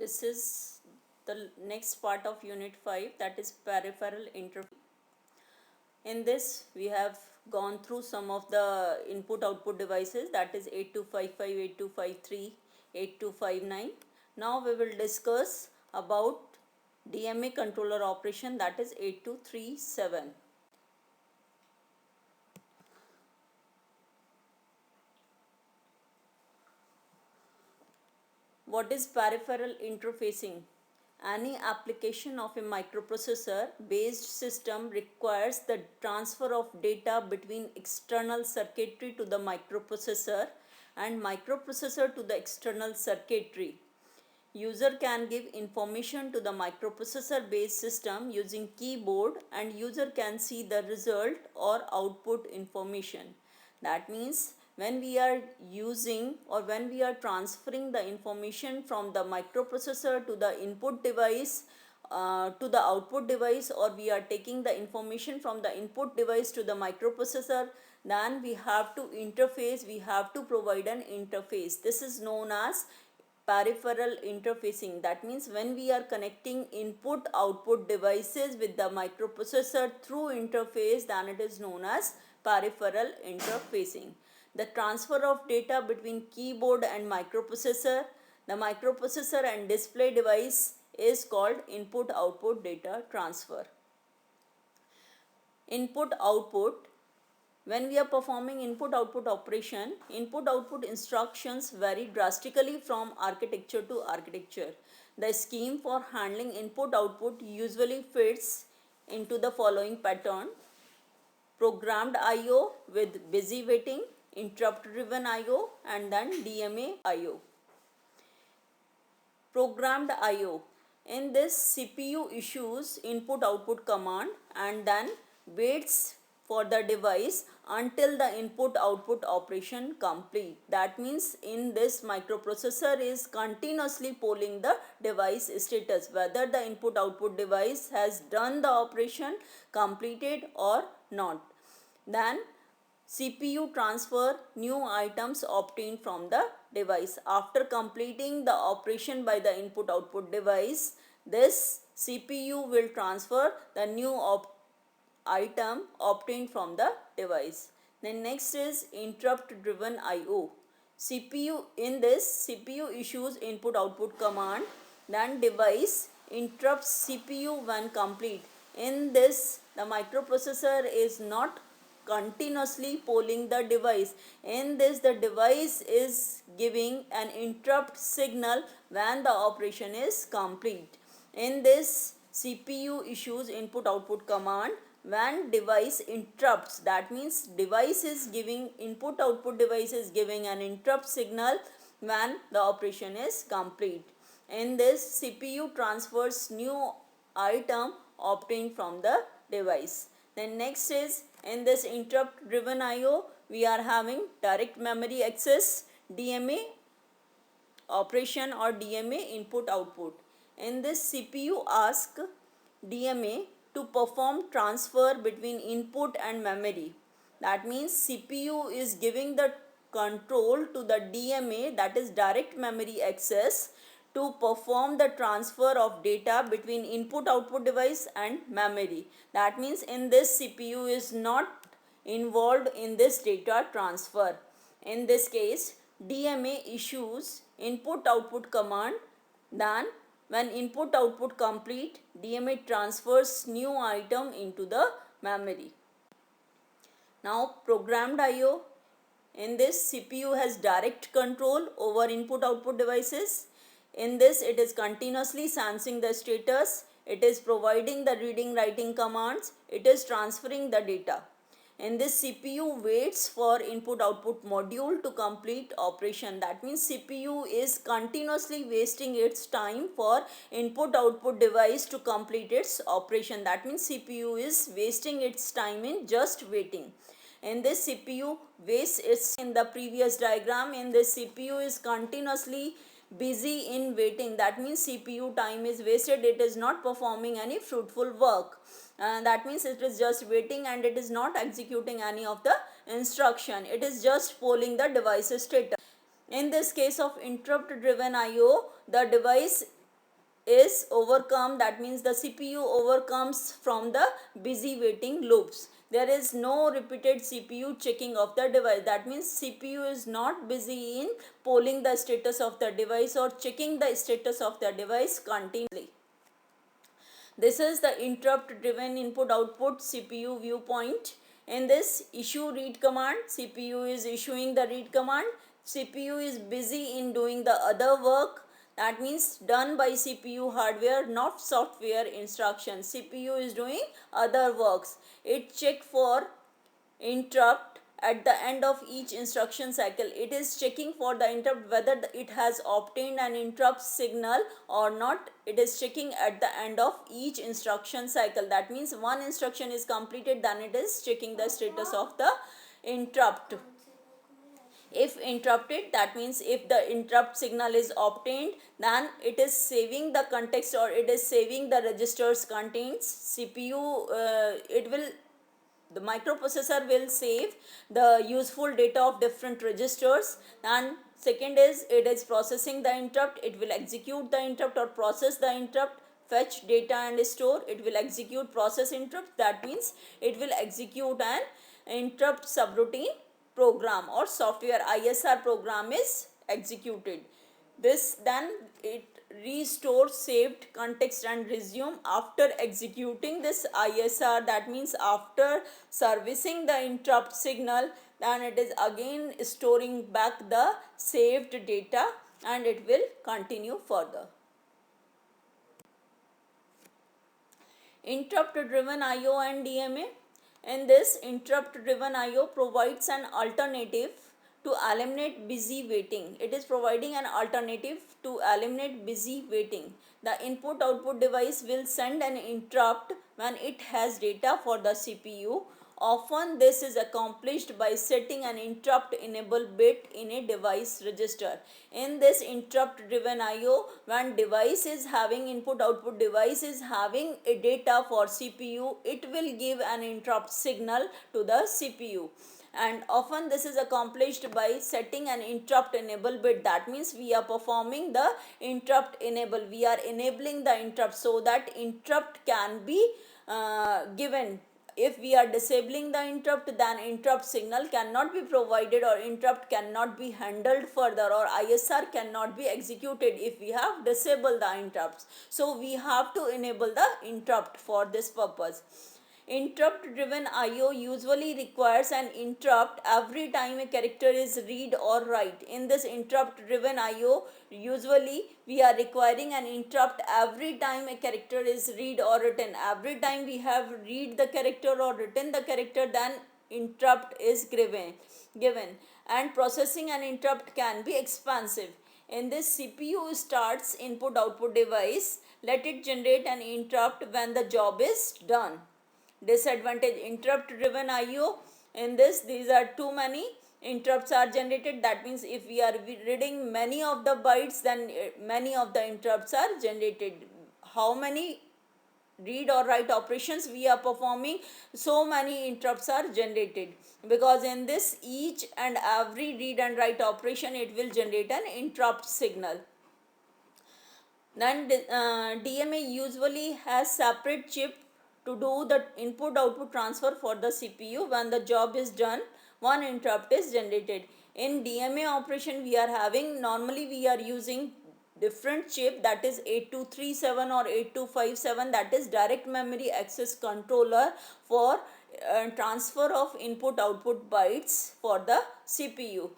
This is the next part of Unit 5, that is peripheral interface. In this, we have gone through some of the input-output devices, that is 8255, 8253, 8259. Now we will discuss about DMA controller operation, that is 8237. What is peripheral interfacing? Any application of a microprocessor based system requires the transfer of data between external circuitry to the microprocessor and microprocessor to the external circuitry. User can give information to the microprocessor based system using keyboard, and user can see the result or output information. That means when we are using or when we are transferring the information from the microprocessor to the input device to the output device, or we are taking the information from the input device to the microprocessor, then we have to interface, we have to provide an interface. This is known as peripheral interfacing. That means when we are connecting input output devices with the microprocessor through interface, then it is known as peripheral interfacing. The transfer of data between keyboard and microprocessor, the microprocessor and display device is called input output data transfer. Input output. When we are performing input-output operation, input-output instructions vary drastically from architecture to architecture. The scheme for handling input-output usually fits into the following pattern: programmed I/O with busy waiting, interrupt-driven I/O, and then DMA I/O. Programmed I/O. In this, CPU issues input-output command and then waits for the device until the input-output operation complete. That means in this, microprocessor is continuously polling the device status, whether the input-output device has done the operation, completed or not. Then CPU transfer new items obtained from the device. After completing the operation by the input-output device, this CPU will transfer the new item obtained from the device. Then next is interrupt driven IO. In this, CPU issues input output command, then device interrupts CPU when complete. In this, the microprocessor is not continuously polling the device. In this, the device is giving an interrupt signal when the operation is complete. In this, CPU issues input output command when device interrupts. That means device is giving, input output device is giving an interrupt signal when the operation is complete. In this, CPU transfers new item obtained from the device. Then next is, in this interrupt driven IO, we are having direct memory access, DMA operation or DMA input output. In this, CPU asks DMA to perform transfer between input and memory. That means CPU is giving the control to the DMA, that is direct memory access, to perform the transfer of data between input output device and memory. That means in this, CPU is not involved in this data transfer. In this case, DMA issues input output command, then when input output complete, DMA transfers new item into the memory. Now programmed IO. In this, CPU has direct control over input output devices. In this, it is continuously sensing the status, it is providing the reading writing commands, it is transferring the data. In this, CPU waits for input output module to complete operation. That means CPU is continuously wasting its time for input output device to complete its operation. That means CPU is wasting its time in just waiting. In this, CPU wastes its, in the previous diagram, in this CPU is continuously busy in waiting. That means CPU time is wasted, it is not performing any fruitful work. That means it is just waiting and it is not executing any of the instruction, it is just polling the device status. In this case of interrupt driven IO, the device is overcome, that means the CPU overcomes from the busy waiting loops. There is no repeated CPU checking of the device, that means CPU is not busy in polling the status of the device or checking the status of the device continuously. This is the interrupt driven input output CPU viewpoint. In this issue read command, CPU is issuing the read command. CPU is busy in doing the other work, that means done by CPU hardware, not software instructions. CPU is doing other works. It check for interrupt at the end of each instruction cycle. It is checking for the interrupt whether it has obtained an interrupt signal or not. It is checking at the end of each instruction cycle, that means one instruction is completed, then it is checking the status of the interrupt. If interrupted, that means if the interrupt signal is obtained, then it is saving the context or it is saving the registers contains. CPU it will the microprocessor will save the useful data of different registers. And second is it is processing the interrupt, it will execute the interrupt or process the interrupt, fetch data and store. It will execute process interrupt, that means it will execute an interrupt subroutine program or software ISR program is executed. This then it restores saved context and resume after executing this ISR, that means after servicing the interrupt signal, then it is again storing back the saved data and it will continue further. Interrupt driven IO and DMA. In this, interrupt driven IO provides an alternative to eliminate busy waiting. It is providing an alternative to eliminate busy waiting. The input output device will send an interrupt when it has data for the CPU. Often this is accomplished by setting an interrupt enable bit in a device register. In this interrupt driven IO, when device is having input output device is having a data for CPU, it will give an interrupt signal to the CPU. And often this is accomplished by setting an interrupt enable bit, that means we are performing the interrupt enable, we are enabling the interrupt so that interrupt can be given. If we are disabling the interrupt, then interrupt signal cannot be provided or interrupt cannot be handled further or ISR cannot be executed if we have disabled the interrupts. So we have to enable the interrupt for this purpose. Interrupt driven IO usually requires an interrupt every time a character is read or write. In this interrupt driven IO, usually we are requiring an interrupt every time a character is read or written. Every time we have read the character or written the character, then interrupt is given. And processing an interrupt can be expansive. In this, CPU starts input output device, let it generate an interrupt when the job is done. Disadvantage interrupt driven IO. In this, these are too many interrupts are generated, that means if we are reading many of the bytes, then many of the interrupts are generated. How many read or write operations we are performing, so many interrupts are generated, because in this each and every read and write operation it will generate an interrupt signal. Then DMA usually has separate chip to do the input output transfer for the CPU. When the job is done, one interrupt is generated. In DMA operation we are having, normally we are using different chip, that is 8237 or 8257, that is direct memory access controller for transfer of input output bytes for the CPU.